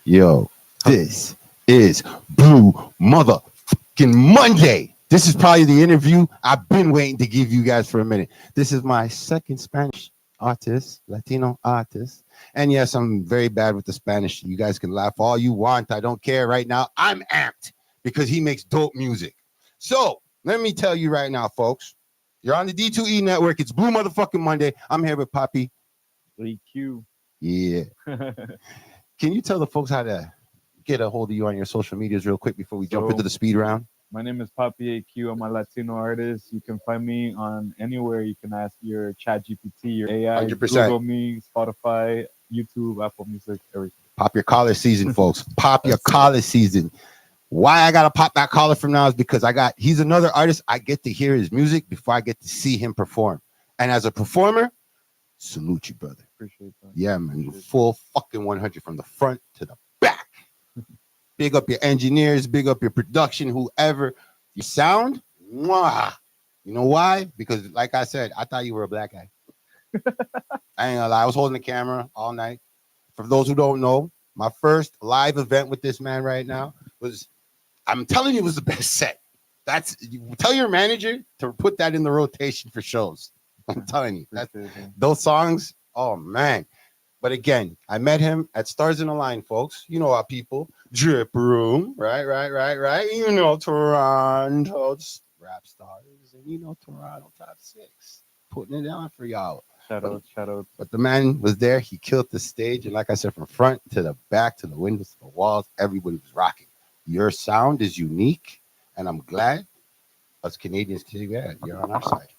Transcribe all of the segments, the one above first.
Yo, this is Blue Motherfucking Monday. This is probably the interview I've been waiting to give you guys for a minute. This is my second Spanish artist, Latino artist. And yes, I'm very bad with the Spanish. You guys can laugh all you want. I don't care right now. I'm amped because he makes dope music. So let me tell you right now, folks. You're on the D2E network. It's Blue Motherfucking Monday. I'm here with Poppy. EQ. Yeah. Can you tell the folks how to get a hold of you on your social medias real quick before we jump into So, the speed round? my name is Papi AQ. I'm a Latino artist. You can find me on anywhere. You can ask your Chat GPT, your AI, 100%. Google Me, Spotify, YouTube, Apple Music, everything. Pop your collar season, folks. Pop your collar season. Why I gotta pop that collar from now is because he's another artist. I get to hear his music before I get to see him perform. And as a performer, salute you, brother. Appreciate that. Yeah, man. Full fucking 100 from the front to the back. Big up your engineers, big up your production, whoever. Your sound, mwah. You know why? Because, like I said, I thought you were a black guy. I ain't gonna lie. I was holding the camera all night. For those who don't know, my first live event with this man right now was, I'm telling you, it was the best set. Tell your manager to put that in the rotation for shows. I'm telling you, those songs, oh man. But again, I met him at Stars in the Line, folks. You know our people. Drip Room, right. You know, Toronto rap stars. And you know, Toronto top 6. Putting it on for y'all. Shout out. But the man was there. He killed the stage. And like I said, from front to the back, to the windows, to the walls, everybody was rocking. Your sound is unique. And I'm glad us Canadians can see that. You're on our side.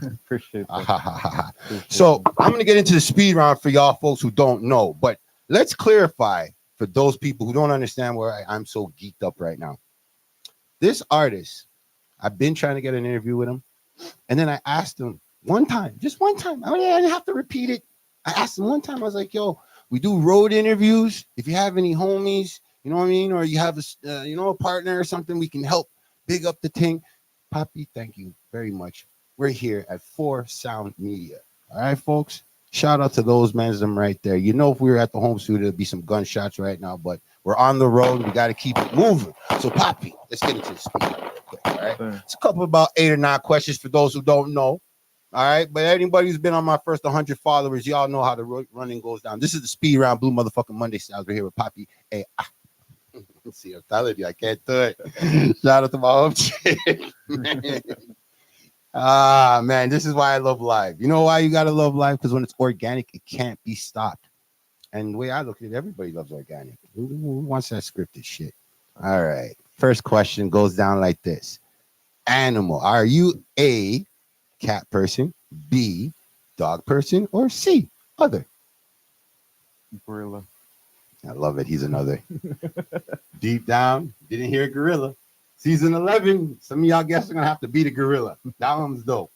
Appreciate that. So I'm going to get into the speed round for y'all folks who don't know. But let's clarify for those people who don't understand where I'm so geeked up right now. This artist, I've been trying to get an interview with him. And then I asked him one time, just one time. I didn't have to repeat it. I asked him one time. I was like, yo, we do road interviews. If you have any homies, you know what I mean? Or you have a partner or something, we can help big up the thing. Poppy, thank you very much. We're here at 4 Sound Media. All right, folks. Shout out to those men right there. You know, if we were at the home studio, there'd be some gunshots right now, but we're on the road. We got to keep it moving. So, Poppy, let's get into the speed real quick. All right. It's a couple about 8 or 9 questions for those who don't know. All right. But anybody who's been on my first 100 followers, y'all know how the running goes down. This is the speed round, Blue Motherfucking Monday styles. We're here with Poppy. Hey, let's see. I'm telling you, I can't do it. Shout out to my home chick. Man, this is why I love live. You know why you gotta love live? Because when it's organic, it can't be stopped. And the way I look at it, everybody loves organic. Who wants that scripted shit? All right. First question goes down like this. Animal. Are you A, cat person, B, dog person, or C, other? Gorilla. I love it. He's another. Deep down, didn't hear gorilla. Season 11, some of y'all guys are going to have to beat a gorilla. That one's dope.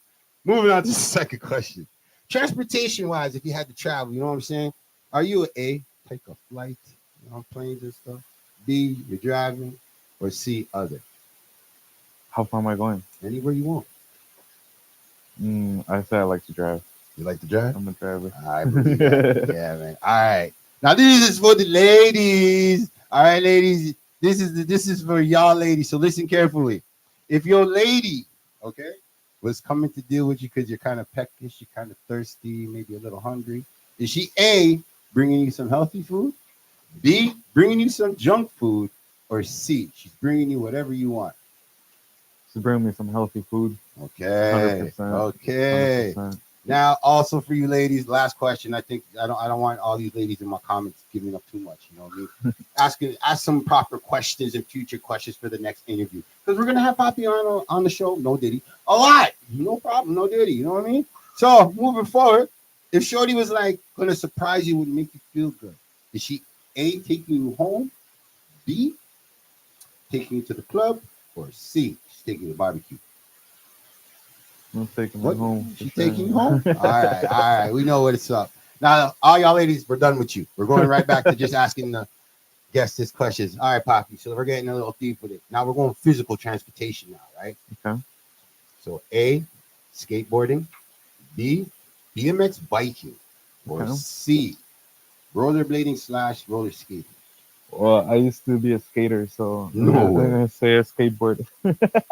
Moving on to the second question. Transportation-wise, if you had to travel, you know what I'm saying? Are you A, take a flight on planes and stuff? B, you're driving? Or C, other? How far am I going? Anywhere you want. I say I like to drive. You like to drive? I'm a driver. I believe that. Yeah, man. All right. Now, this is for the ladies. All right, ladies. This is for y'all ladies, so listen carefully. If your lady, okay, was coming to deal with you because you're kind of peckish, you're kind of thirsty, maybe a little hungry, is she A, bringing you some healthy food, B, bringing you some junk food, or C, she's bringing you whatever you want? She's bringing me some healthy food. Okay. 100%. Okay. 100%. Now, also for you ladies, last question. I think I don't want all these ladies in my comments giving up too much. You know what I mean? Ask some proper questions and future questions for the next interview because we're gonna have Poppy on the show. No Diddy, a lot. No problem. No Diddy. You know what I mean? So moving forward, if Shorty was like gonna surprise you, would make you feel good. Is she A, taking you home, B, taking you to the club, or C, she's taking you to barbecue? I'm taking her home. She's taking you home? All right. We know what's up. Now, all y'all ladies, we're done with you. We're going right back to just asking the guests this questions. All right, Poppy. So we're getting a little deep with it. Now we're going physical transportation now, right? Okay. So A, skateboarding. B, BMX biking. Or Okay. C, rollerblading / roller skating. Well, I used to be a skater, so No I'm way. gonna say a skateboard.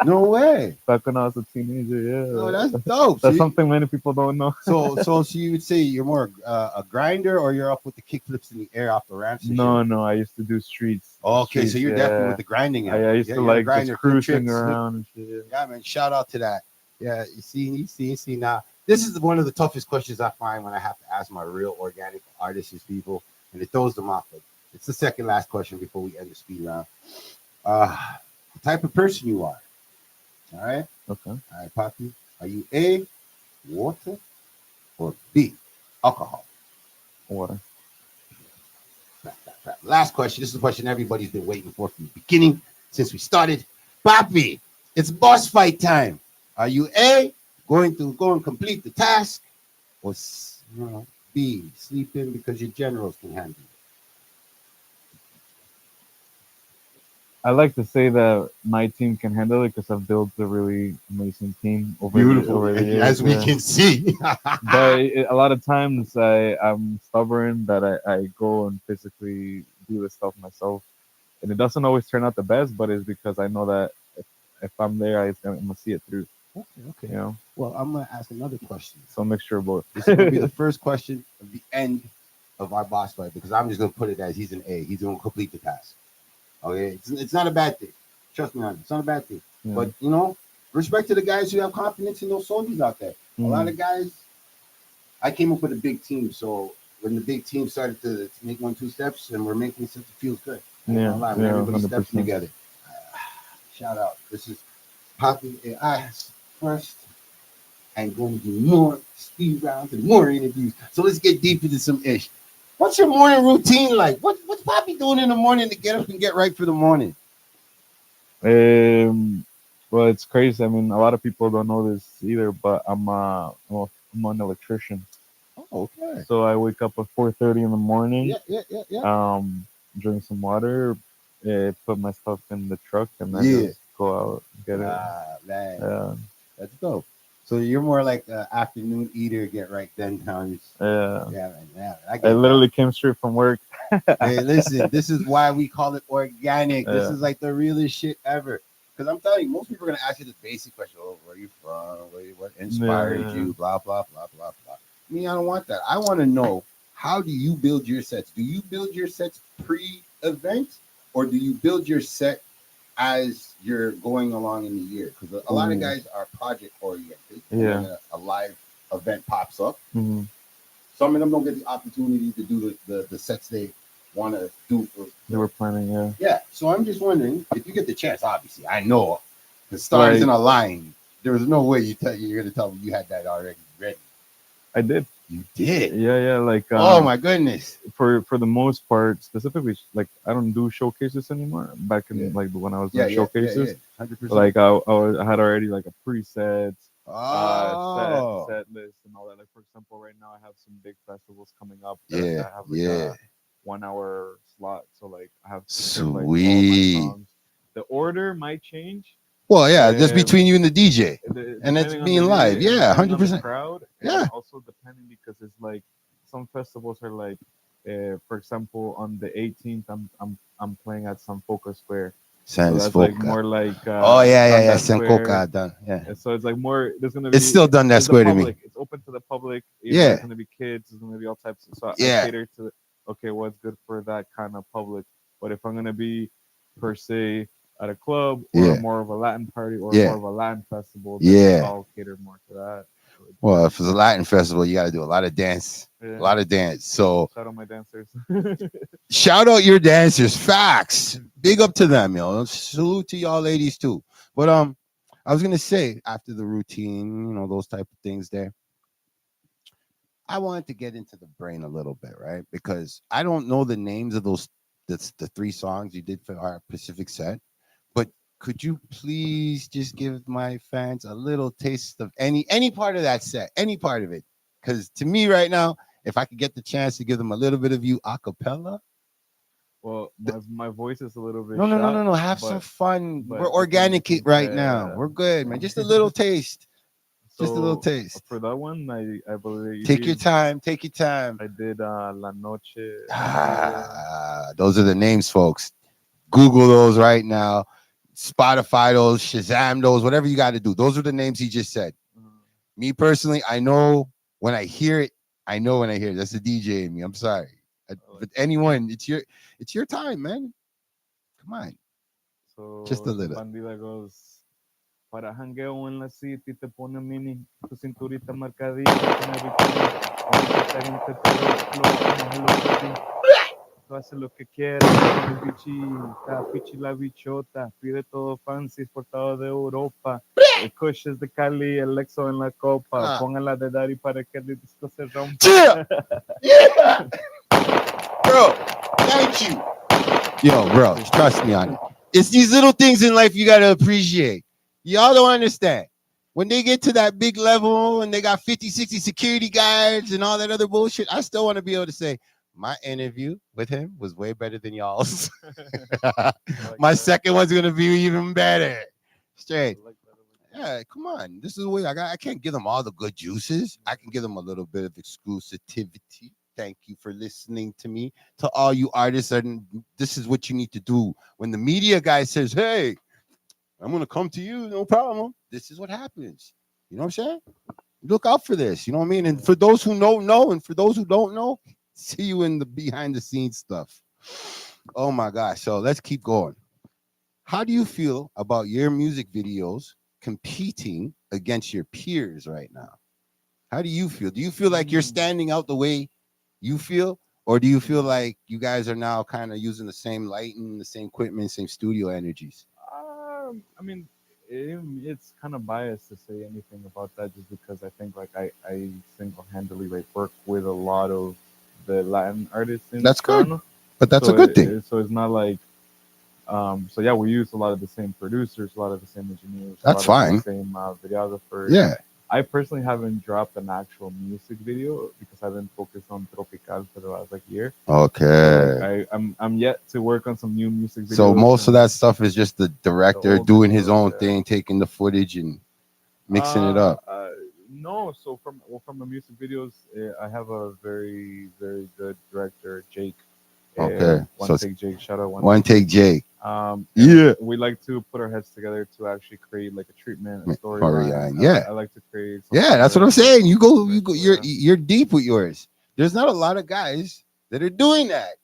No way. Back when I was a teenager, Oh, yeah. that's dope. That's something many people don't know. So you would say you're more a grinder, or you're up with the kickflips in the air off the ramps and shit? No, I used to do streets. Okay, so Streets, you're definitely with yeah. the grinding I, end. I used Yeah, to you're a like just grinder, flip cruising tricks. around and shit. Yeah, man. Shout out to that. Yeah, you see. Now, this is one of the toughest questions I find when I have to ask my real organic artists, people, and it throws them off. But it's the second last question before we end the speed round. Uh, the type of person you are. All right. Okay. All right, Poppy. Are you A, water, or B, alcohol? Water. Last question. This is the question everybody's been waiting for from the beginning since we started. Poppy, it's boss fight time. Are you A, going to go and complete the task, or B, sleep in because your generals can handle it? I like to say that my team can handle it because I've built a really amazing team over the years. As we can see. But a lot of times I'm stubborn that I go and physically do this stuff myself, and it doesn't always turn out the best. But it's because I know that if I'm there, I'm gonna see it through. Okay. You know. Well, I'm gonna ask another question. So a mixture of both. This is gonna be the first question of the end of our boss fight because I'm just gonna put it as he's an A. He's gonna complete the task. Okay, it's not a bad thing. Trust me on it. It's not a bad thing. Yeah. But respect to the guys who have confidence in those soldiers out there. A lot of guys. I came up with a big team, so when the big team started to make 1-2 steps, and we're making stuff, it feels good. Yeah, when everybody's 100%. stepping together. Shout out. This is Poppy and I first, and going to do more speed rounds and more interviews. So let's get deep into some ish. What's your morning routine like? What's Poppy doing in the morning to get up and get right for the morning? Well, it's crazy. I mean, a lot of people don't know this either, but I'm an electrician. Oh, okay. So I wake up at 4:30 in the morning. Yeah. Drink some water, put my stuff in the truck, and then just go out and get it. Man. That's dope. So you're more like an afternoon eater, get right then times. Yeah. Yeah. I literally came straight from work. Hey, listen, this is why we call it organic. This is like the realest shit ever. Because I'm telling you, most people are gonna ask you this basic question: "Oh, where are you from? What inspired you? Blah blah blah blah blah." Me, I don't want that. I want to know, how do you build your sets? Do you build your sets pre-event, or do you build your set as you're going along in the year? Because a lot of guys are project oriented. Yeah. A live event pops up. Mm-hmm. Some of them don't get the opportunity to do the sets they want to do. They were planning, Yeah. So I'm just wondering if you get the chance. Obviously, I know the stars in a line. There was no way you're going to tell me you had that already ready. I did. You did? Yeah. Like, oh my goodness. For the most part, specifically, like I don't do showcases anymore. Back in like when I was doing showcases, 100%. like I had already like a preset, set list and all that. Like for example, right now I have some big festivals coming up. I have like a 1 hour slot, so like I have to like, all my songs. The order might change. Well, yeah, just between you and the DJ, and it's being live. Yeah, 100%. Crowd. Yeah. Also depending because it's like some festivals are like, for example, on the 18th, I'm playing at San Foca Square. So that's like more like. San Foca done. Yeah. So it's like more. There's gonna be. It's still done that square to me. It's open to the public. There's gonna be kids. There's gonna be all types. So I cater to. Okay, what's good for that kind of public? But if I'm gonna be per se at a club or more of a Latin party or more of a Latin festival, then I'll cater more to that. Well, if it's a Latin festival, you got to do a lot of dance. A lot of dance. So shout out my dancers. Shout out your dancers. Facts. Big up to them, yo. Salute to y'all ladies too. But I was gonna say, after the routine, those type of things there, I wanted to get into the brain a little bit, right? Because I don't know the names of those the 3 songs you did for our Pacific set, but could you please just give my fans a little taste of any part of that set, any part of it? Because to me right now, if I could get the chance to give them a little bit of you a cappella. Well, my voice is a little bit. No. Have some fun. We're organic right now. We're good, man. Just a little taste. Just a little taste. For that one, I believe. Take your time. Take your time. I did La Noche. Those are the names, folks. Google those right now. Spotify those, Shazam those, whatever you got to do. Those are the names he just said. Me personally, I know when I hear it. I know when I hear it. That's the DJ in me. I'm sorry. But anyone, it's your time, man. Come on. So just a little. Bandida goes, para jangueo en la city te pone mini, tu cinturita marcadita, con el bikini, gente tú haces lo que quieras, el bichita, pichi la bichota, pide todo fancy, exportado de Europa, el Kush es de Cali, el Lexo en la copa, póngala de Daddy para que el disco se rompa. Yeah! Bro, thank you. Yo, bro, trust me on it. It's these little things in life you got to appreciate. Y'all don't understand. When they get to that big level and they got 50, 60 security guards and all that other bullshit, I still want to be able to say, my interview with him was way better than y'all's. My second one's going to be even better. Straight. Yeah, come on. This is the way I can't give them all the good juices. I can give them a little bit of exclusivity. Thank you for listening to me. To all you artists, and this is what you need to do. When the media guy says, hey, I'm going to come to you, no problem. This is what happens. You know what I'm saying? Look out for this. You know what I mean? And for those who know, and for those who don't know, see you in the behind the scenes stuff. Oh, my gosh. So let's keep going. How do you feel about your music videos competing against your peers right now? How do you feel? Do you feel like you're standing out the way you feel, or do you feel like you guys are now kind of using the same lighting, the same equipment, same studio energies? I mean, it's kind of biased to say anything about that, just because I think like I single-handedly like work with a lot of the Latin artists in That's Toronto. Good, but that's a good thing. So it's not like, so yeah, we use a lot of the same producers, a lot of the same engineers. That's fine. The same videographers. Yeah. I personally haven't dropped an actual music video because I've been focused on Tropical for the last like year. Okay. So, I'm yet to work on some new music videos. So most of that stuff is just the director doing his own thing, taking the footage and mixing it up. No, so from the music videos, I have a very, very good director, Jake. Okay. One Take Jake. Shout out One Take Jake. Yeah, we like to put our heads together to actually create like a treatment, a storyline. Yeah, I like to create. Yeah, that's what I'm saying. You go. You're deep with yours. There's not a lot of guys that are doing that.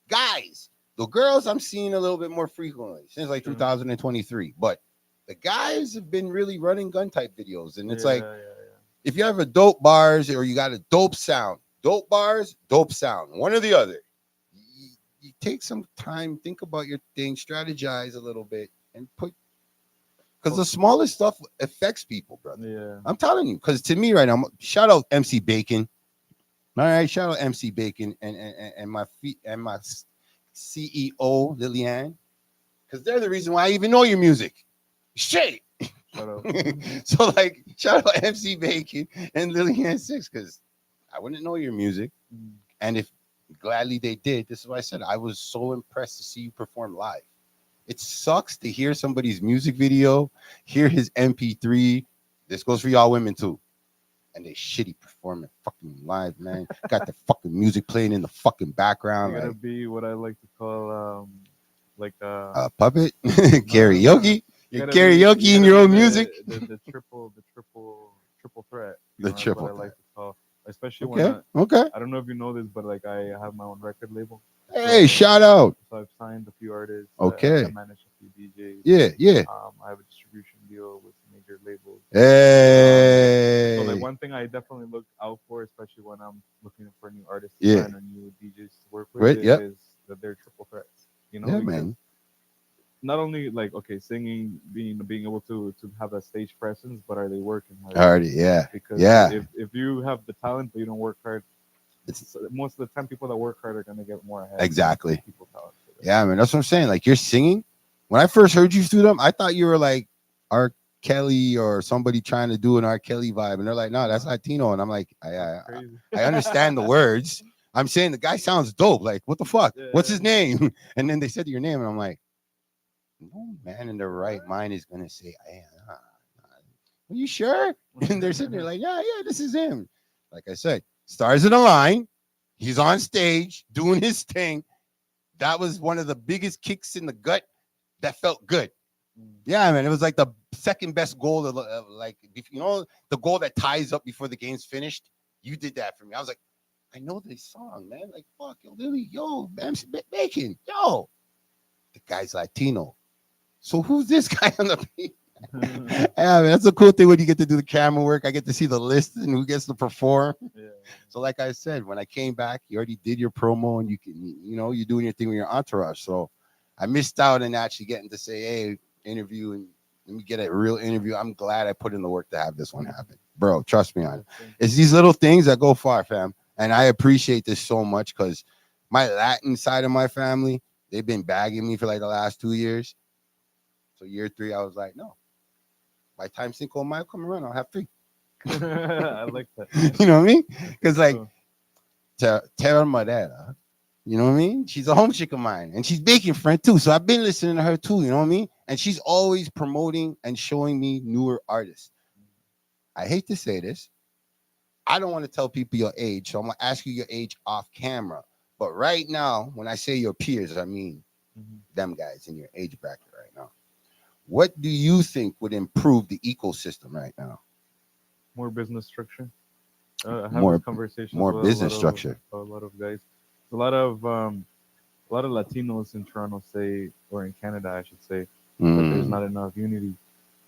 Guys, the girls I'm seeing a little bit more frequently since like 2023, but the guys have been really running gun type videos, and it's if you have a dope bars or you got a dope sound, dope bars, dope sound, one or the other. You take some time, think about your thing, strategize a little bit, and put, because the smallest stuff affects people, brother. Yeah, I'm telling you. Because to me right now, shout out MC Bacon. All right, shout out MC Bacon and my CEO Lillian, because they're the reason why I even know your music. Straight. So like, shout out MC Bacon and Lillian Six, because I wouldn't know your music, and if gladly they did. This is why I said I was so impressed to see you perform live. It sucks to hear somebody's music video, hear his MP3. This goes for y'all women too. And they shitty performing fucking live, man. Got the fucking music playing in the fucking background. You gotta be what I like to call a puppet karaoke. You're karaoke in your own music. The triple threat. The triple. What I like to call. Especially when I don't know if you know this, but like I have my own record label. Hey, shout out. So I've signed a few artists. Okay. I manage a few DJs. Yeah. I have a distribution deal with major labels. Hey. So like one thing I definitely look out for, especially when I'm looking for new artists to sign or new DJs to work with, is that they're triple threats. You know, man. Not only like singing, being able to have a stage presence, but are they working hard? Because if you have the talent but you don't work hard, most of the time people that work hard are gonna get more ahead. Exactly. Yeah, man, that's what I'm saying. Like you're singing. When I first heard you through them, I thought you were like R. Kelly or somebody trying to do an R. Kelly vibe, and they're like, "No, that's Latino." And I'm like, I understand the words. I'm saying the guy sounds dope. Like, what the fuck? What's his name? And then they said your name, and I'm like, no man in their right mind is gonna say, "Are you sure?" And they're sitting there like, "Yeah, this is him." Like I said, stars in a line. He's on stage doing his thing. that was one of the biggest kicks in the gut that felt good. Yeah, man, it was like the second best goal of, like, you know, the goal that ties up before the game's finished. You did that for me. I was like, I know this song, man. Like, fuck, yo, Lily, yo, MC Bacon, yo. The guy's Latino. So who's this guy on the beat? Yeah, man, that's a cool thing when you get to do the camera work. I get to see the list and who gets to perform. Yeah. So, like I said, when I came back, you already did your promo, and you can, you know, you're doing your thing with your entourage. So I missed out on actually getting to say, hey, interview and let me get a real interview. I'm glad I put in the work to have this one happen, bro. Trust me on it. It's these little things that go far, fam. And I appreciate this so much because my Latin side of my family, they've been bagging me for like the last 2 years. So year 3, I was like, no. By the time Cinco de Mayo come around, I'll have 3. I like that. You know what I mean? Because like Terra Madera, you know what I mean? She's a home chick of mine, and she's baking friend too. So I've been listening to her too. You know what I mean? And she's always promoting and showing me newer artists. I hate to say this. I don't want to tell people your age, so I'm gonna ask you your age off camera. But right now, when I say your peers, I mean them guys in your age bracket right now. What do you think would improve the ecosystem right now? More business structure. More conversations. More business structure. A lot of guys. A lot of Latinos in Toronto say, or in Canada, I should say, that there's not enough unity.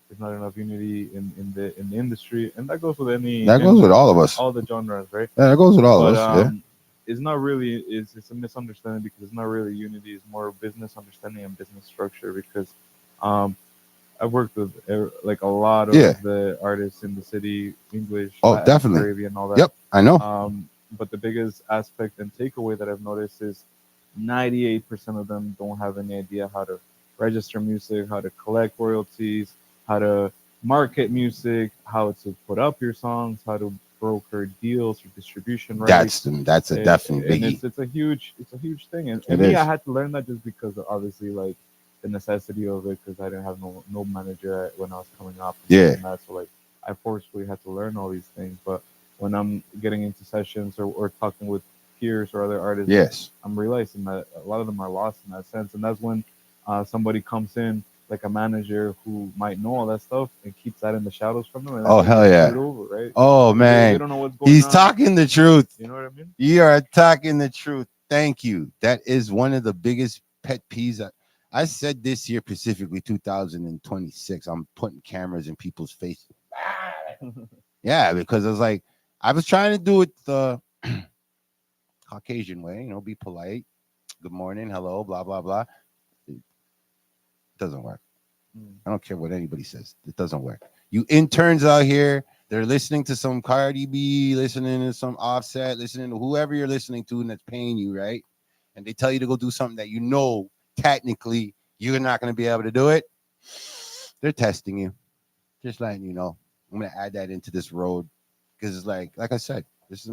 There's not enough unity in the industry, and that goes with any. That goes with all of us. All the genres, right? Yeah, that goes with all of us. Yeah. It's not really. It's a misunderstanding because it's not really unity. It's more business understanding and business structure. Because, I've worked with like a lot of the artists in the city, English, Latin, definitely, Caribbean, all that. Yep, I know. But the biggest aspect and takeaway that I've noticed is 98% of them don't have any idea how to register music, how to collect royalties, how to market music, how to put up your songs, how to broker deals or distribution rights. That's a definite biggie. It's a huge thing. And me, I had to learn that just because of obviously like the necessity of it, because I didn't have no manager when I was coming up. Yeah. So like I forcefully had to learn all these things. But when I'm getting into sessions or talking with peers or other artists, yes, I'm realizing that a lot of them are lost in that sense. And that's when somebody comes in, like a manager who might know all that stuff and keeps that in the shadows from them. And oh, hell yeah. Over, right? Oh, man. They don't know what's going He's on. talking the truth. You know what I mean? You are talking the truth. Thank you. That is one of the biggest pet peeves. I said this year, specifically 2026, I'm putting cameras in people's faces. Yeah, because I was like, I was trying to do it the Caucasian way, you know, be polite. Good morning, hello, blah, blah, blah. It doesn't work. I don't care what anybody says. It doesn't work. You interns out here, they're listening to some Cardi B, listening to some Offset, listening to whoever you're listening to and that's paying you, right? And they tell you to go do something that you know technically you're not going to be able to do it. They're testing you. Just letting you know. I'm going to add that into this road because it's like I said, it's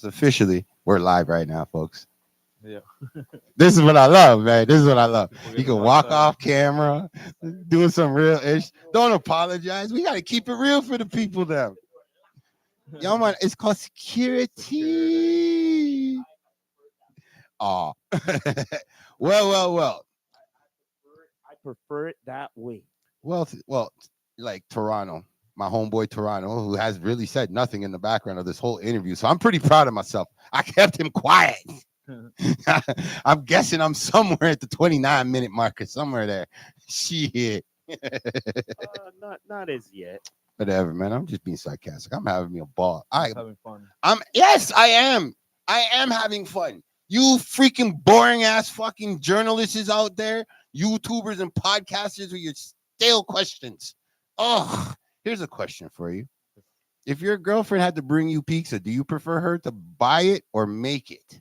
officially, we're live right now, folks. Yeah. This is what I love, man. This is what I love. You can walk off camera, doing some real ish. Don't apologize. We got to keep it real for the people there. Yo, man, it's called security. Oh. Well. I prefer it that way. Well, like Toronto, my homeboy Toronto, who has really said nothing in the background of this whole interview. So I'm pretty proud of myself. I kept him quiet. I'm guessing I'm somewhere at the 29-minute marker, somewhere there. Shit. Not as yet. Whatever, man. I'm just being sarcastic. I'm having me a ball. Having fun. Yes, I am. I am having fun. You freaking boring ass fucking journalists out there, YouTubers and podcasters with your stale questions. Oh, here's a question for you. If your girlfriend had to bring you pizza, do you prefer her to buy it or make it?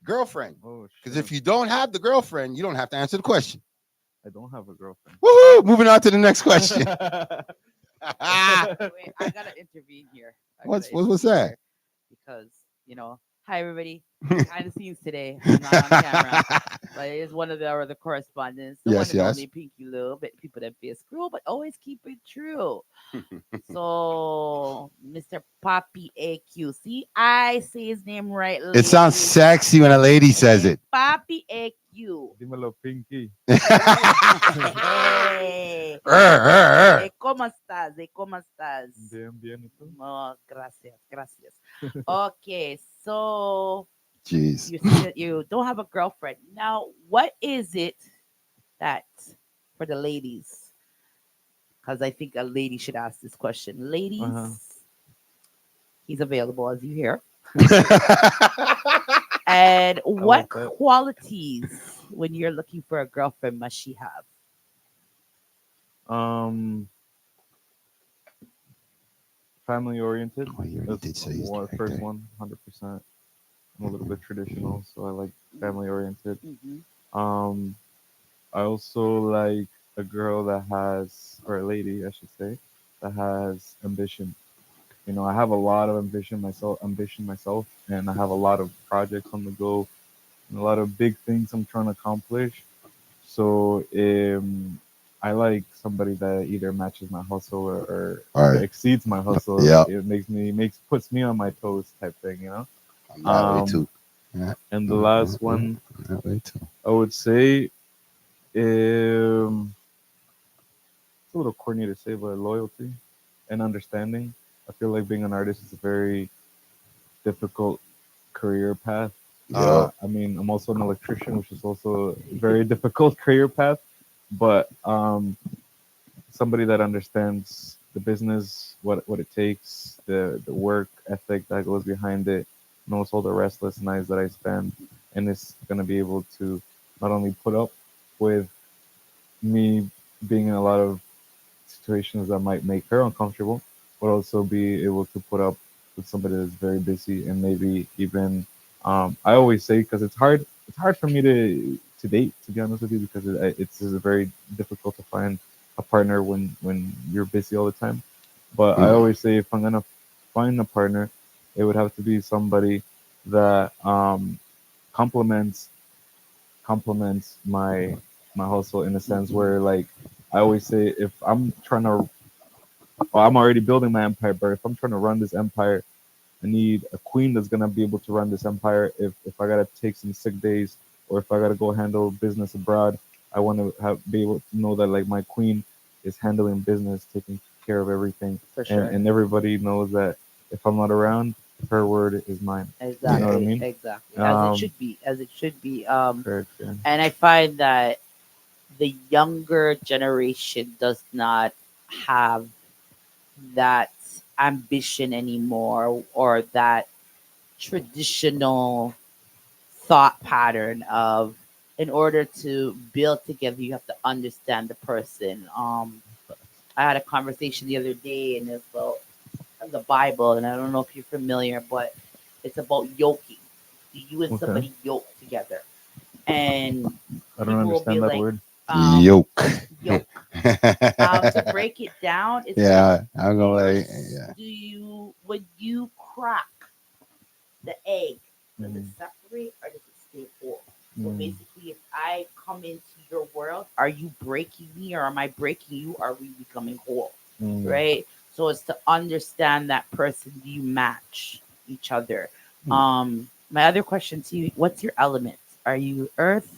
Girlfriend. Because if you don't have the girlfriend, you don't have to answer the question. I don't have a girlfriend. Woohoo! Moving on to the next question. Wait, I gotta intervene here. What's that? Because, you know, Hi, everybody. Behind the scenes today. I'm not on camera, but it is one of the other correspondents, the one Yes, and yes. only Pinky Lou. But people that be a screw, but always keep it true. So, Mr. Poppy AQ. See, I say his name right. It sounds Ladies. sexy when a lady says it. Poppy AQ. Dímelo, Pinky. Hey. Arr. ¿Cómo estás? ¿Cómo estás? Bien, bien, ¿y tú? Oh, gracias, gracias. Okay, so Jeez. you don't have a girlfriend. Now, what is it that for the ladies? Because I think a lady should ask this question. Ladies, Uh-huh. he's available as you hear. And what like that. qualities when you're looking for a girlfriend must she have? Family oriented. Oh, you already did say his name right First there. one, 100%. I'm a little bit traditional, so I like family oriented. Mm-hmm. I also like a girl that has, or a lady, I should say, that has ambition. You know, I have a lot of ambition myself, and I have a lot of projects on the go, and a lot of big things I'm trying to accomplish. So, I like somebody that either matches my hustle All right. exceeds my hustle. Yeah. It puts me on my toes type thing, you know. I'm that way too. Yeah. And the last one, I'm that way too. I would say, it's a little corny to say, but loyalty and understanding. I feel like being an artist is a very difficult career path. Yeah. I mean, I'm also an electrician, which is also a very difficult career path. But somebody that understands the business, what it takes, the work ethic that goes behind it, knows all the restless nights that I spend, and is gonna be able to not only put up with me being in a lot of situations that might make her uncomfortable, but also be able to put up with somebody that's very busy and maybe even I always say because it's hard for me to date, to be honest with you, because it's very difficult to find a partner when you're busy all the time. But I always say if I'm gonna find a partner, it would have to be somebody that complements complements my hustle in a sense where, like, I always say, if I'm trying to, well, I'm already building my empire, but if I'm trying to run this empire, I need a queen that's gonna be able to run this empire. If I gotta take some sick days, or if I gotta go handle business abroad, I want to be able to know that, like, my queen is handling business, taking care of everything, For sure. and everybody knows that if I'm not around, her word is mine. Exactly. You know what I mean? Exactly. As Um, it should be. As it should be. Correct. Yeah. And I find that the younger generation does not have that ambition anymore, or that traditional thought pattern of, in order to build together you have to understand the person. I had a conversation the other day, and it's about the Bible, and I don't know if you're familiar, but it's about yoking. Do you and Okay. somebody yoke together? And I don't people will be understand that like, word. Yoke. yoke. To break it down, it's Yeah, like, I'm gonna let. first, Yeah. do you, when you crack the egg, does it Mm. separate or does it stay whole? So Mm. basically, if I come into your world, are you breaking me, or am I breaking you? Are we becoming whole? Mm. Right? So it's to understand that person. Do you match each other? My other question to you: what's your element? Are you earth,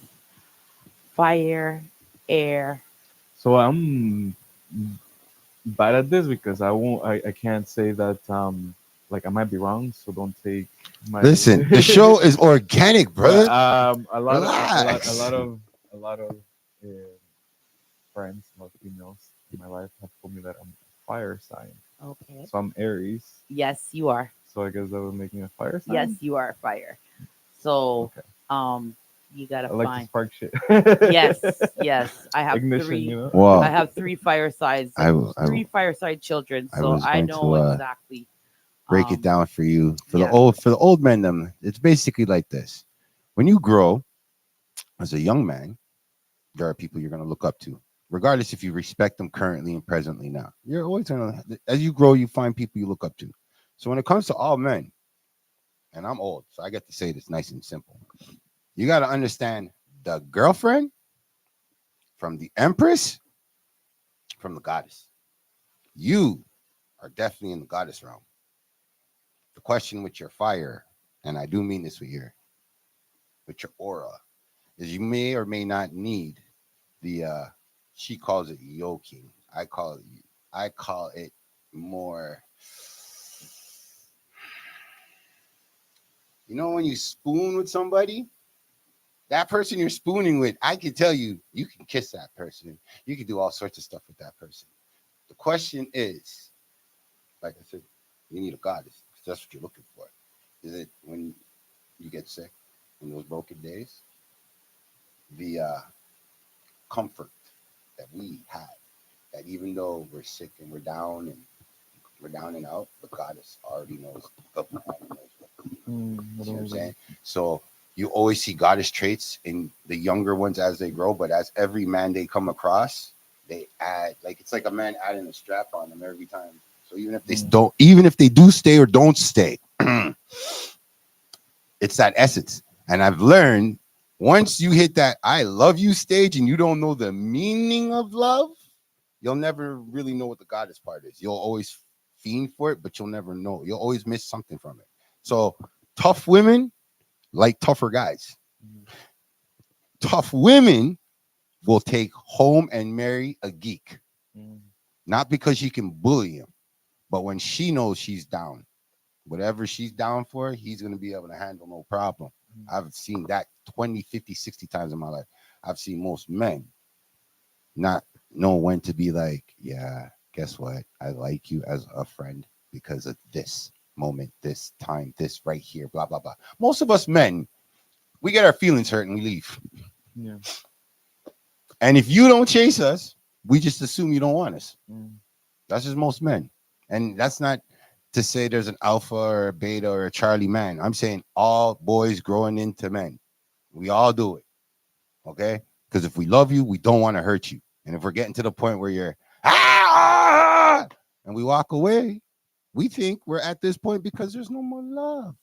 fire, air? So I'm bad at this because I can't say that, like, I might be wrong, so don't take my Listen, the show is organic, brother. But Relax. a lot of uh, friends, most females in my life, have told me that I'm a fire sign. Okay. So I'm Aries. Yes, you are. So I guess that would make me a fire sign. Yes, you are fire. So, Okay. you gotta I like to find. spark shit. Yes, yes. I have Ignition, three. you know. Wow. I have three firesides. Three I fireside children. I So was I going know to exactly. break it down for you. For yeah. the old men, them, it's basically like this. When you grow as a young man, there are people you're gonna look up to, regardless if you respect them currently and presently now. You're always gonna, as you grow, you find people you look up to. So when it comes to all men, and I'm old, so I get to say this nice and simple. You got to understand the girlfriend from the empress, from the goddess. You are definitely in the goddess realm. The question with your fire, and I do mean this with your aura, is you may or may not need the she calls it yoking. I call it more, you know, when you spoon with somebody, that person you're spooning with, I can tell you, you can kiss that person. You can do all sorts of stuff with that person. The question is, like I said, you need a goddess. That's what you're looking for. Is it when you get sick, in those broken days, the comfort that we have, that even though we're sick and we're down and out, the goddess already knows the plan. You know what I'm saying? So you always see goddess traits in the younger ones as they grow, but as every man they come across, they add, like it's like a man adding a strap on them every time. So even if they do stay or don't stay, it's that essence. And I've learned once you hit that I love you stage and you don't know the meaning of love, you'll never really know what the goddess part is. You'll always fiend for it, but you'll never know. You'll always miss something from it. So tough women like tougher guys. Tough women will take home and marry a geek. Not because she can bully him, but when she knows she's down, whatever she's down for, he's going to be able to handle no problem. I've seen that 20, 50, 60 times in my life. I've seen most men not know when to be like, yeah, guess what? I like you as a friend because of this moment, this time, this right here, blah, blah, blah. Most of us men, we get our feelings hurt and we leave. Yeah. And if you don't chase us, we just assume you don't want us. That's just most men. And that's not to say there's an alpha or a beta or a Charlie man. I'm saying all boys growing into men. We all do it. Okay? Because if we love you, we don't want to hurt you. And if we're getting to the point where you're and we walk away, we think we're at this point because there's no more love.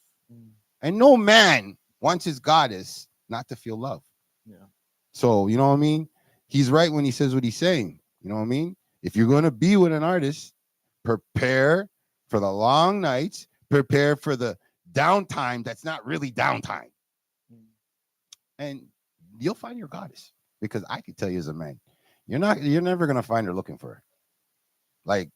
And no man wants his goddess not to feel love. Yeah. So, you know what I mean? He's right when he says what he's saying. You know what I mean? If you're going to be with an artist, prepare for the long nights, prepare for the downtime that's not really downtime. And you'll find your goddess. Because I can tell you as a man, you're never going to find her looking for her. Like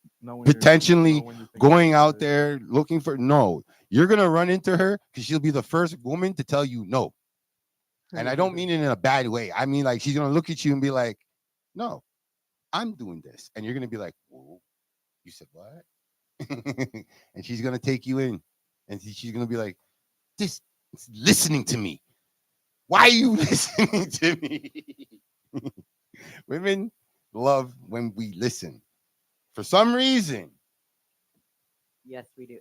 potentially going out there looking for, no, you're going to run into her because she'll be the first woman to tell you no. And I don't mean it in a bad way. I mean, like, she's going to look at you and be like, no, I'm doing this. And you're going to be like, whoa, you said what? And she's going to take you in. And she's going to be like, this is listening to me. Why are you listening to me? Women love when we listen. For some reason. Yes, we do.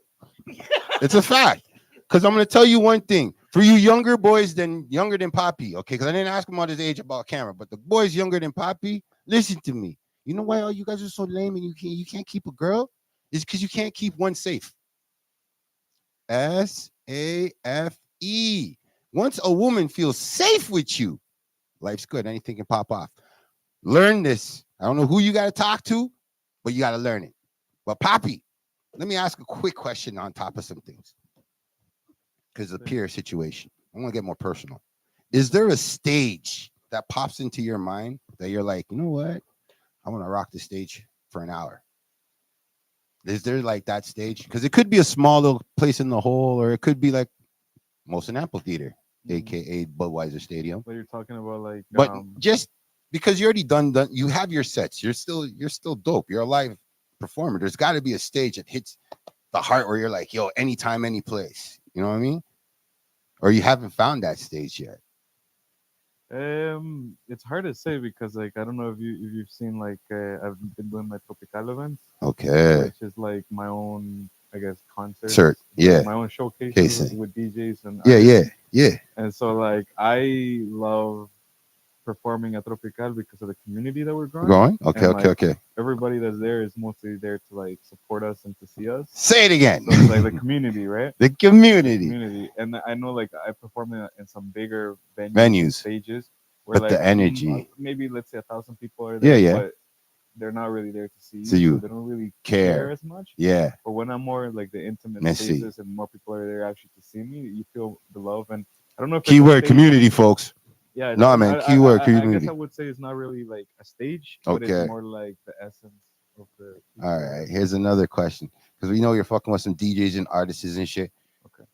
It's a fact. Because I'm going to tell you one thing. For you younger boys younger than Poppy, okay? Because I didn't ask him about his age about camera, but the boys younger than Poppy, listen to me. You know why all you guys are so lame and you can't keep a girl? It's because you can't keep one safe. SAFE. Once a woman feels safe with you, life's good. Anything can pop off. Learn this. I don't know who you got to talk to, but you got to learn it. But Poppy, let me ask a quick question on top of some things. Because of the peer situation. I want to get more personal. Is there a stage that pops into your mind that you're like, you know what? I want to rock the stage for an hour. Is there like that stage? Because it could be a small little place in the hole, or it could be like Molson Amphitheater, aka Budweiser Stadium. What you're talking about, like, but just because you already done, you have your sets. You're still dope. You're a live performer. There's got to be a stage that hits the heart where you're like, yo, anytime, any place. You know what I mean? Or you haven't found that stage yet. It's hard to say because, like, I don't know if you've seen, like, I've been doing my Tropical events. Okay. Which is like my own, I guess, concert. Yeah. My own showcases with DJs and yeah. And so, like, I love performing at Tropical because of the community that we're growing. Going? Okay, And, okay, like, okay. Everybody that's there is mostly there to like support us and to see us. Say it again. So it's like the community, right? The The community. community. And I know like I perform in some bigger Venues. stages where But the energy. maybe let's say 1,000 people are there, Yeah, yeah. but they're not really there to see you. See you. So they don't really Care. care as much. Yeah. But when I'm more like the intimate Messy. spaces and more people are there actually to see me, you feel the love. And I don't know if it's a Keyword stage- community, folks. Yeah, No, man, keyword I community. guess I would say it's not really like a stage, but Okay. it's more like the essence of the. All right. Here's another question. Because we know you're fucking with some DJs and artists and shit. Okay.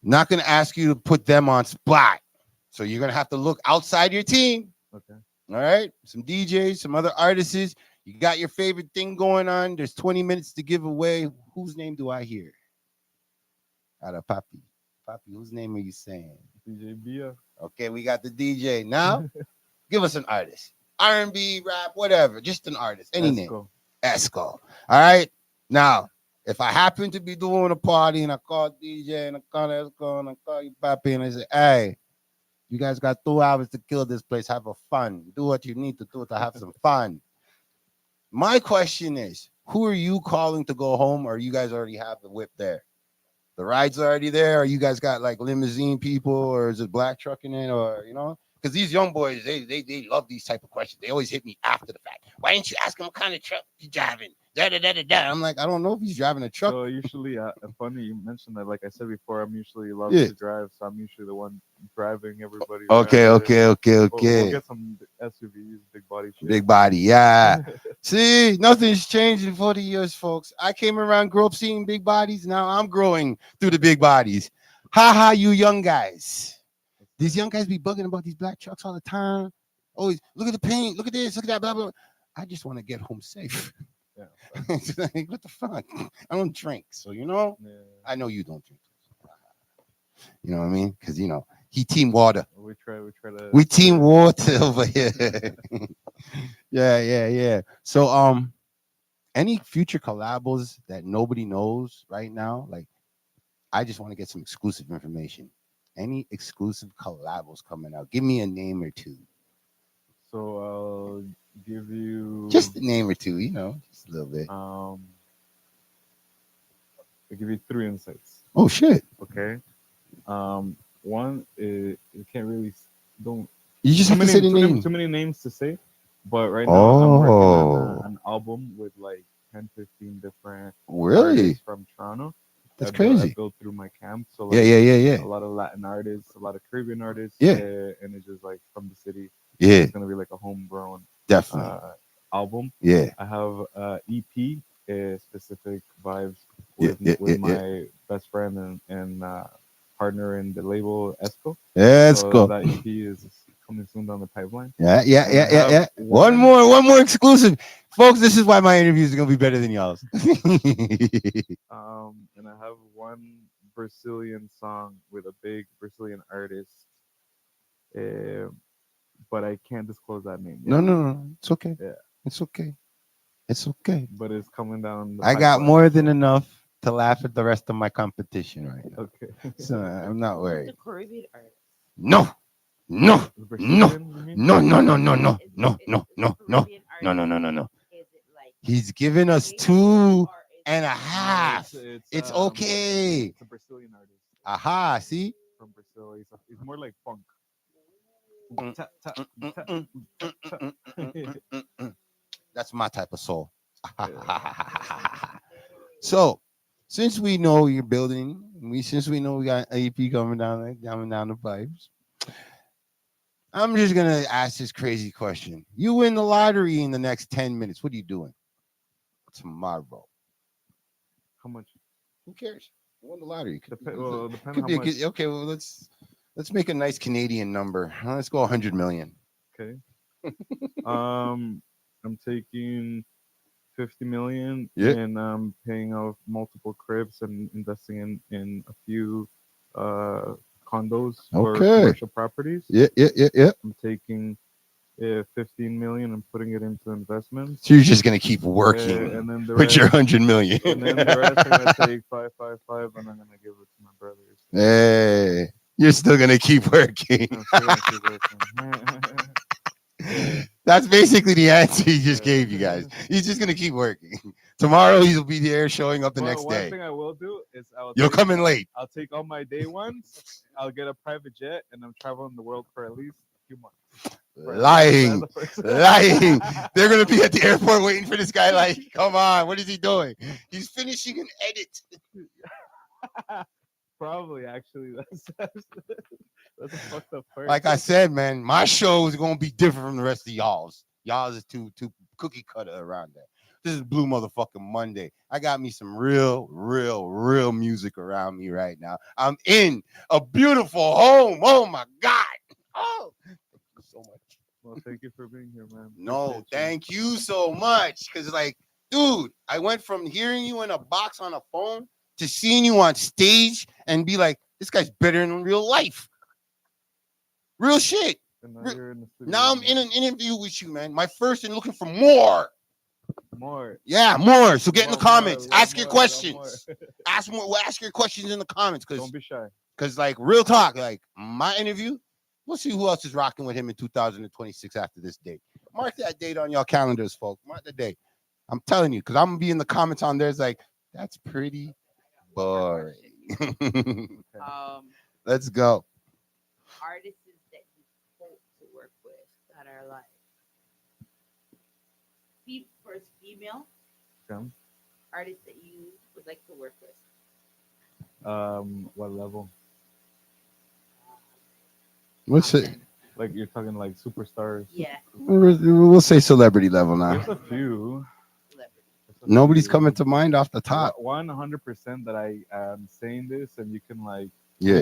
Not gonna ask you to put them on spot. So you're gonna have to look outside your team. Okay. All right. Some DJs, some other artists. You got your favorite thing going on. There's 20 minutes to give away. Whose name do I hear? Out of Papi. Papi, whose name are you saying? DJ Bia. Okay, we got the DJ. Now, give us an artist. R&B, rap, whatever. Just an artist. Any name. Esco. Esco. All right. Now, if I happen to be doing a party and I call DJ and I call Esco and I call you Papi and I say, hey, you guys got 2 hours to kill this place. Have a fun. Do what you need to do to have some fun. My question is, who are you calling to go home, or you guys already have the whip there? The ride's already there, or you guys got like limousine people, or is it black trucking it, or you know? Because these young boys, they love these type of questions. They always hit me after the fact. Why didn't you ask him what kind of truck he's driving? Da, da, da, da, da. I'm like, I don't know if he's driving a truck. So usually, funny you mentioned that. Like I said before, I'm usually allowed Yeah. to drive, so I'm usually the one driving everybody. Okay, around. okay. We'll get some SUVs, big body shit. Big body, yeah. See, nothing's changed in 40 years, folks. I came around, grew up seeing big bodies. Now I'm growing through the big bodies. Ha ha, you young guys. These young guys be bugging about these black trucks all the time. Always look at the paint, look at this, look at that, blah, blah. I just want to get home safe. Yeah. It's like, what the fuck? I don't drink. So, you know, Yeah. I know you don't drink. You know what I mean? Because, you know, he team water. We try to. We team water over here. Yeah. So, any future collabos that nobody knows right now? Like, I just want to get some exclusive information. Any exclusive collabos coming out? Give me a name or two. So I'll give you Just a name or two, you know, just a little bit. I'll give you 3 insights. Oh shit! Okay. One is you can't really don't You just have to say the name. too many names to say, but right now I'm working Oh. on an album with like 10, 15 different Really? artists from Toronto. That's I crazy. built through my camp. So Yeah. a lot of Latin artists, a lot of Caribbean artists. Yeah. And it's just like from the city. Yeah, It's gonna be like a homegrown definitely. album. Yeah. I have EP, specific vibes Yeah, with yeah. my best friend and partner in the label Esco. Let's So go. that EP is coming soon down the pipeline. Yeah. One more exclusive, folks. This is why my interviews are gonna be better than y'all's. And I have one Brazilian song with a big Brazilian artist, but I can't disclose that name yet. No. It's okay. Yeah. It's okay. It's okay. But it's coming down. The I got pipeline. more than enough to laugh at the rest of my competition right now. Okay. So I'm not The worried. Caribbean artist. No. Brazilian, you mean? No. Is it the No. Caribbean No. artist? Is it like He's given us Jamaican 2 or is and a it- half. It's okay. It's a Brazilian artist Aha, see? from Brazil. He's more like funk. That's my type of soul. So, since we know you're building, since we know we got AP coming down the pipes, I'm just gonna ask this crazy question. You win the lottery in the next 10 minutes. What are you doing tomorrow? How much? Who cares? You won the lottery. Could Depends be how a much. good- okay, well let's make a nice Canadian number. Let's go 100 million. Okay. I'm taking 50 million Yeah. and I'm paying off multiple cribs and investing in a few condos or Okay. commercial properties. Yeah. I'm taking 15 million and putting it into investments. So you're just gonna keep working and then the with rest, your 100 million. and then the rest I'm gonna take 555 and I'm gonna give it to my brothers. Hey, you're still gonna keep working. I'm still gonna keep working. That's basically the answer he just gave you guys. He's just gonna keep working. Tomorrow he'll be there showing up the next One day. thing I will do is You'll come in late. I'll take all my day ones. I'll get a private jet, and I'm traveling the world for at least a few months. Lying. Lying. They're gonna be at the airport waiting for this guy. Like, come on, what is he doing? He's finishing an edit. Probably, actually, that's a fucked up part. Like I said, man, my show is gonna be different from the rest of y'all's. Y'all's is too cookie cutter around there. This is Blue Motherfucking Monday. I got me some real music around me right now. I'm in a beautiful home. Oh my God. Oh, thank you so much. Well, thank you for being here, man. No, thank you so much. Cause like, dude, I went from hearing you in a box on a phone to seeing you on stage and be like, this guy's better in real life. Real shit. Now I'm in an interview with you, man. My first and looking for more. More. Yeah, more. So get in the comments. Ask your more. questions. Ask your questions in the comments. Don't be shy. Because like real talk, like my interview, we'll see who else is rocking with him in 2026 after this date. Mark that date on your calendars, folks. Mark the date. I'm telling you, because I'm gonna be in the comments on there. It's like, that's pretty boring. Let's go. Artists that you hope to work with that are like first female artists that you would like to work with. What level? What's it? Like you're talking like superstars? Yeah. We'll say celebrity level now. There's a few. Nobody's coming to mind off the top. 100% that I am saying this, and you can like,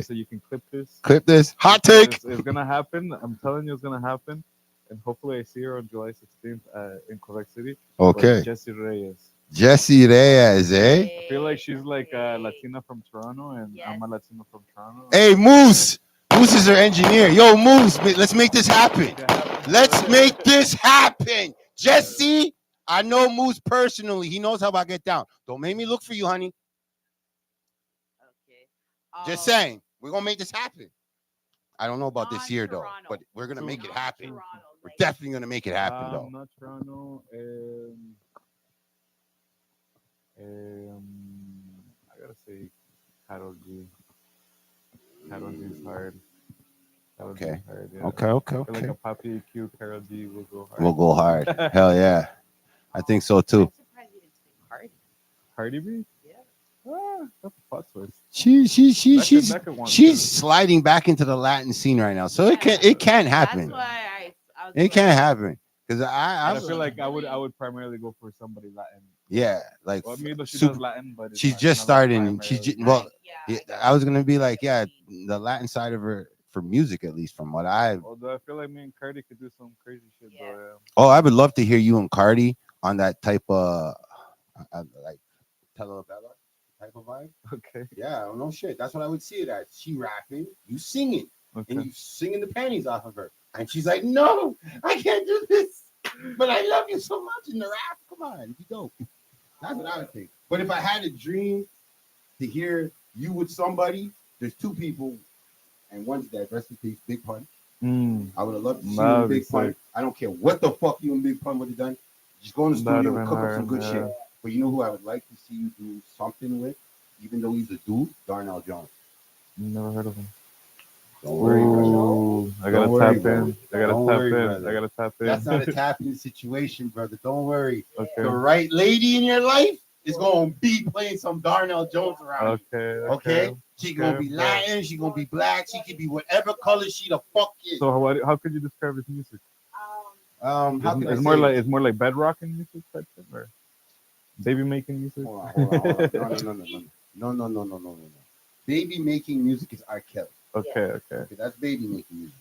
so you can clip this. Clip this. Hot take. It's gonna happen. I'm telling you, it's gonna happen, and hopefully I see her on July 16th in Quebec City. Okay. Jessie Reyes. Jessie Reyes, eh? I feel like she's like a Latina from Toronto, and I'm a Latino from Toronto. Hey, Moose. Moose is our engineer. Yo, Moose, let's make this happen. Let's make this happen. Jessie, I know Moose personally. He knows how I get down. Don't make me look for you, honey. Okay. Just saying. We're going to make this happen. I don't know about this year, though, but we're going to make it happen. We're definitely going to make it happen, though. Not Toronto. I got to say Karol G. Karol G is hard. Okay. Hard, yeah. Okay. I feel like a Poppy EQ, Karol G will go hard. We'll go hard. Hell yeah. I think so too. Cardi B? Yeah. That's a plot twist. She's sliding back into the Latin scene right now. So it can happen. That's why it can't happen. Because I feel like I would primarily go for somebody Latin. Yeah, like she does Latin, but she's just starting. I was gonna be like, yeah, the Latin side of her for music, at least from what Although I feel like me and Cardi could do some crazy shit. Yeah. Though, Oh, I would love to hear you and Cardi on that type of like telenovela type of vibe. Okay. Yeah, no shit. That's what I would see it as. She rapping, you singing, and you singing the panties off of her, and she's like, "No, I can't do this, but I love you so much in the rap. Come on, it'd be dope." That's what I would think. But if I had a dream to hear you with somebody, there's two people, and one's dead. Rest in peace, Big Pun. I would have loved to see you and Big Pun. I don't care what the fuck you and Big Pun would have done. Just go in the studio and cook up some good shit. But you know who I would like to see you do something with, even though he's a dude? Darnell Jones. Never heard of him. Don't worry, brother. I gotta tap in. That's not a tap-in situation, brother. Don't worry. Okay. The right lady in your life is gonna be playing some Darnell Jones around. Okay. She gonna be Latin. She gonna be black. She can be whatever color she the fuck is. So how could you describe his music? It's more like bedrocking music type thing, or baby making music. Hold on. No. Baby making music is R. Kelly. Okay. That's baby making music.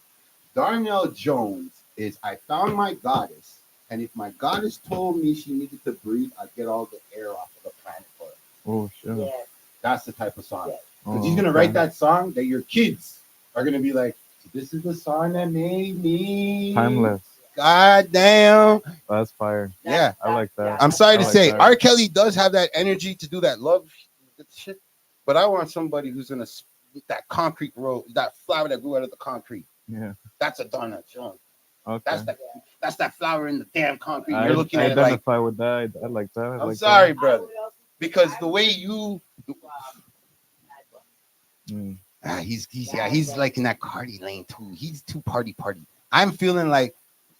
Darnell Jones is I found my goddess, and if my goddess told me she needed to breathe, I'd get all the air off of the planet for her. Oh shit. Yeah. That's the type of song. Because he's gonna write that song that your kids are gonna be like, this is the song that made me timeless. God damn. That's fire. Yeah. I like that. I'm sorry to say, R. Kelly does have that energy to do that love shit, but I want somebody who's gonna that concrete road, that flower that grew out of the concrete. Yeah. That's a Darnell Jones. Okay. That's that flower in the damn concrete. I You're looking at it like, identify with that. I like that. I I'm like sorry, that. brother, because the way you, Mm. he's like in that Cardi lane too. He's too party. I'm feeling like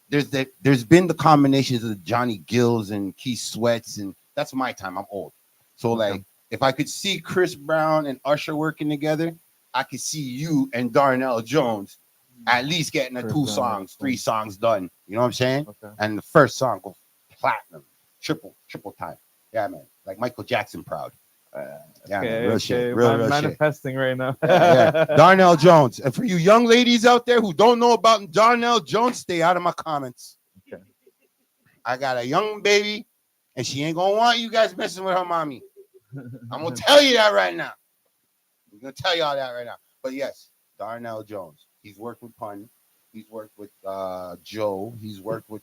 there's been the combinations of Johnny Gills and Keith Sweats, and that's my time. I'm old, so Okay. like if I could see Chris Brown and Usher working together, I could see you and Darnell Jones at least getting a Chris 2 Brown, songs, 3 cool. songs done. You know what I'm saying? Okay. And the first song goes platinum, triple time. Yeah, man, like Michael Jackson proud. Yeah, man, real shit, real shit. Manifesting right now. Yeah. Darnell Jones. And for you young ladies out there who don't know about Darnell Jones, stay out of my comments. Okay. I got a young baby, and she ain't gonna want you guys messing with her mommy. I'm gonna tell you that right now. I'm gonna tell y'all that right now. But yes, Darnell Jones. He's worked with Pun. He's worked with Joe. He's worked with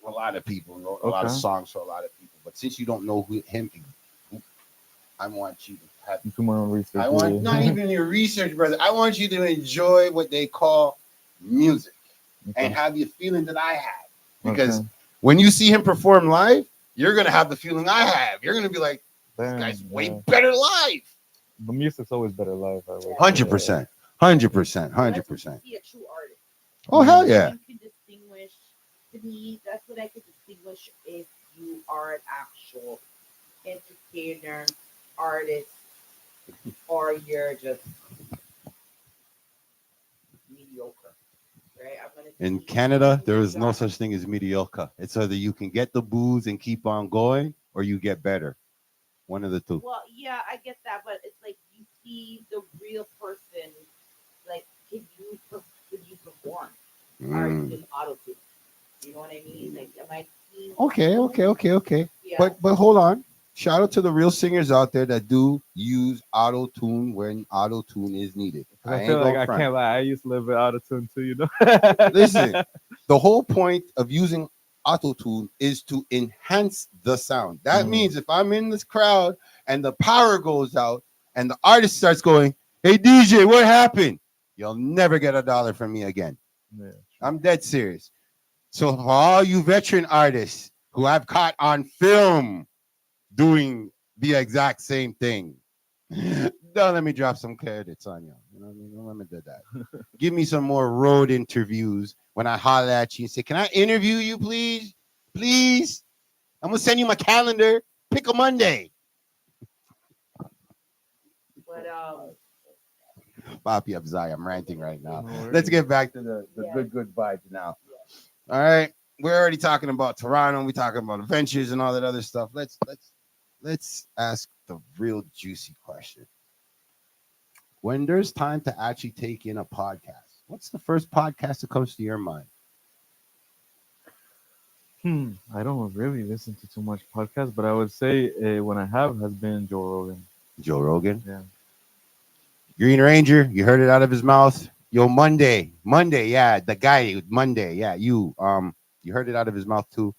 a lot of people. Wrote a lot of songs for a lot of people. But since you don't know him, I want you to have. Do my own research. I want not even your research, brother. I want you to enjoy what they call music and have the feeling that I had. Because when you see him perform live, you're gonna have the feeling I have. You're gonna be like, this guy's way better live. The music's always better live. 100%. 100%. See a true artist. Oh hell yeah! You can distinguish. To me, that's what I could distinguish if you are an actual entertainer, artist, or you're just mediocre. Right? In Canada, there is no such thing as mediocre. It's either you can get the booze and keep on going, or you get better. One of the two. Well, yeah, I get that, but it's like you see the real person. Like, can you perform? Or are you just auto tune? You know what I mean? Like, am I seeing? Okay. Yeah. But hold on. Shout out to the real singers out there that do use auto tune when auto tune is needed. I feel like I can't lie. I used to live with auto tune too, you know. Listen, the whole point of using auto tune is to enhance the sound. That means if I'm in this crowd and the power goes out and the artist starts going, "Hey DJ, what happened?" You'll never get $1 from me again. Yeah. I'm dead serious. So for all you veteran artists who I've caught on film doing the exact same thing, don't let me drop some credits on you. You know what I mean? Don't let me do that. Give me some more road interviews when I holler at you and say, "Can I interview you, please? Please? I'm gonna send you my calendar. Pick a Monday." But Papi Abzai, I'm ranting right now. No Let's get back to the good vibes now. All right. We're already talking about Toronto. We're talking about adventures and all that other stuff. Let's ask the real juicy question. When there's time to actually take in a podcast, what's the first podcast that comes to your mind? I don't really listen to too much podcasts, but I would say when I have has been Joe Rogan. Joe Rogan? Yeah. Green Ranger, you heard it out of his mouth. Yo, Monday, yeah, the guy, Monday, yeah, you heard it out of his mouth too.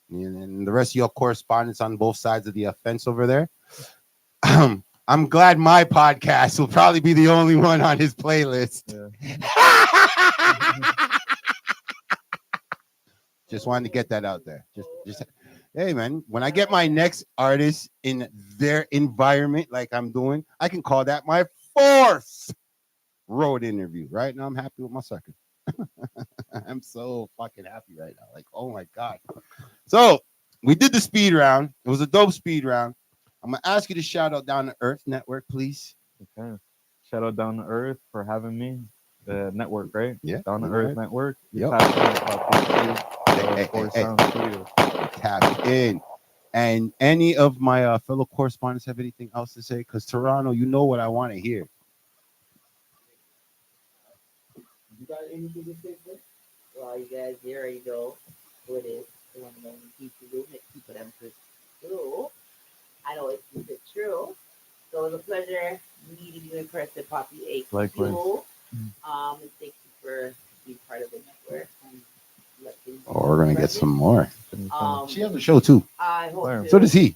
And the rest of your correspondents on both sides of the fence over there. I'm glad my podcast will probably be the only one on his playlist. Yeah. Just wanted to get that out there. Just hey man, when I get my next artist in their environment like I'm doing, I can call that my 4th road interview. Right now I'm happy with my second. I'm so fucking happy right now. Like, oh my God. So we did the speed round. It was a dope speed round. I'm gonna ask you to shout out Down to Earth Network, please. Okay. Shout out Down to Earth for having me. The network, right? Yeah. Down to Earth Network. Yep. Tap in. And any of my fellow correspondents have anything else to say? Because Toronto, you know what I want to hear. you got anything to say, Chris? Well, you guys here already know who it is. The one and only keep the room, keep it true. I know it's true. So it was a pleasure meeting you in person, Poppy A. Likewise. And thank you for being part of the network. Oh, we're gonna get some more. She has a show too. I hope so does he.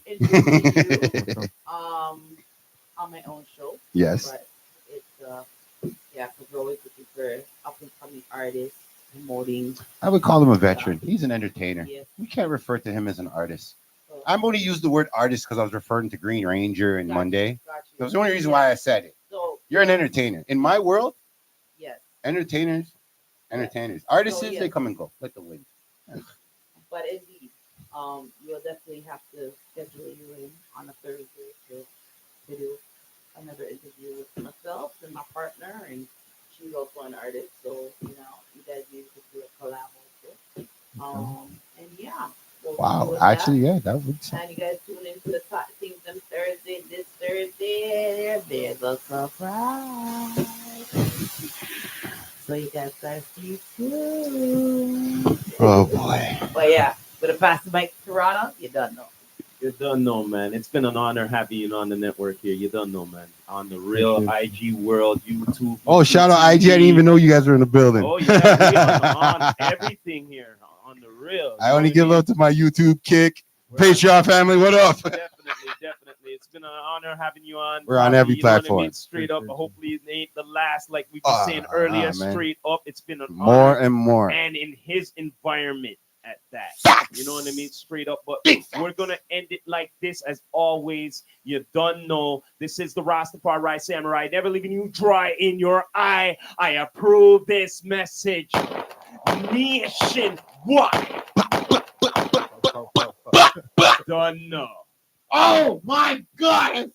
On my own show. Yes. But it's because we're always looking for up and coming artists promoting. I would call him a veteran. He's an entertainer. Yes. We can't refer to him as an artist. So, I'm only used the word artist because I was referring to Green Ranger and Got you, Monday. got you. That was the only reason why I said it. So You're an entertainer. In my world, yes, entertainers. Artists, So, yeah. they come and go like the wind. but indeed, you'll definitely have to schedule you in on a Thursday to do another interview with myself and my partner, and she's also an artist, so you guys need to do a collab also. And yeah. we'll do Wow. with Actually, that. yeah, that would. And you guys tune into the Top Kingdom Thursday this Thursday. There's a surprise. So you guys gotta stay tuned. Oh boy. But yeah, with a pass the mic to Toronto, you don't know. You don't know, man. It's been an honor having you on the network here. You don't know, man. On the real IG world, YouTube. Oh, shout out IG. I didn't even know you guys were in the building. Oh yeah, we on everything here on the real. I only give love to my YouTube kick. We're Patreon family, what up? Definitely. It's been an honor having you on. We're on Bobby, every you know what I platform. mean? Straight up. Hopefully it ain't the last, like we were saying earlier. Man. Straight up. It's been an More honor. and more. And in his environment at that. Facts. You know what I mean? Straight up. But Big we're gonna end it like this as always. You don't know. This is the Rastafari Samurai, never leaving you dry in your eye. I approve this message. Nation what? Don't know. Oh my God.